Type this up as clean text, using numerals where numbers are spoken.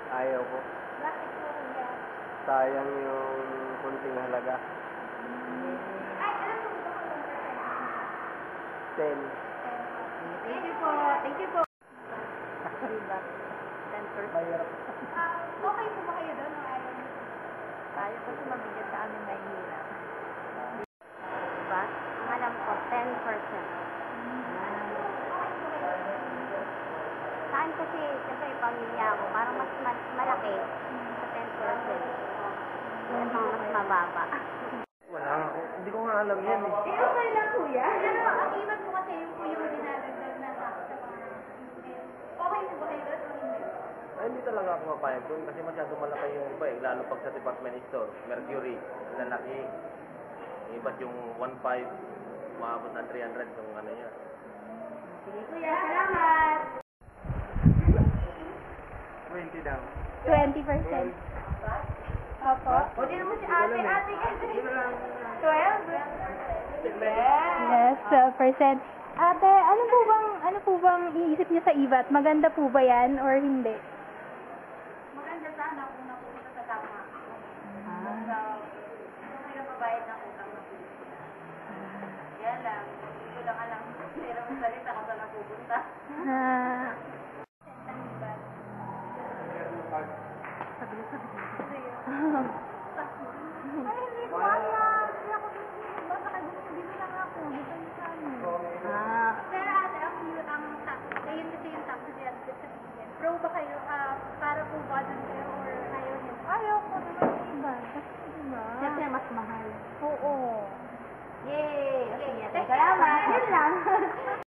Ayaw ko. Bakit po kuya? Sayang yung kunting halaga. Ay, alam mo ba kung 10. Thank you po. Thank you po. Diba? 10%. Bayar. Okay po ba kayo doon o ayaw niyo? Ayaw kasi mabigat sa amin na hirap. Diba? Ang alam ko, 10%. Sa akin kasi, siyempre, pamilya ko, parang mas malaki sa 10%. Mas mababa. Wala ako. Hindi ko nga alam yan eh. Okay lang, kuya. Pero ang iwan mo kasi yung dinadagdag na sa mga... Okay po ba kayo doon o hindi? Ay, hindi talaga ako mapayag doon kasi masyado malaki yung iba eh. Lalo pag sa department store, Mercury, lalaki. Iba't yung 1.5, maabot ng 300 yung ano niya. Sige, kuya. Salamat! 20 daw. 20%. Opo. O, di naman si ate kasi. 12? Yes, 12%. Ate, ano po bang iisip niyo sa IVAT? Maganda po ba yan or hindi? Maganda sana kung napupunta sa tama. So, kung may nababayad ng utang na yan lang. Hindi ko lang alam. Pero ang salita ka saan napupunta.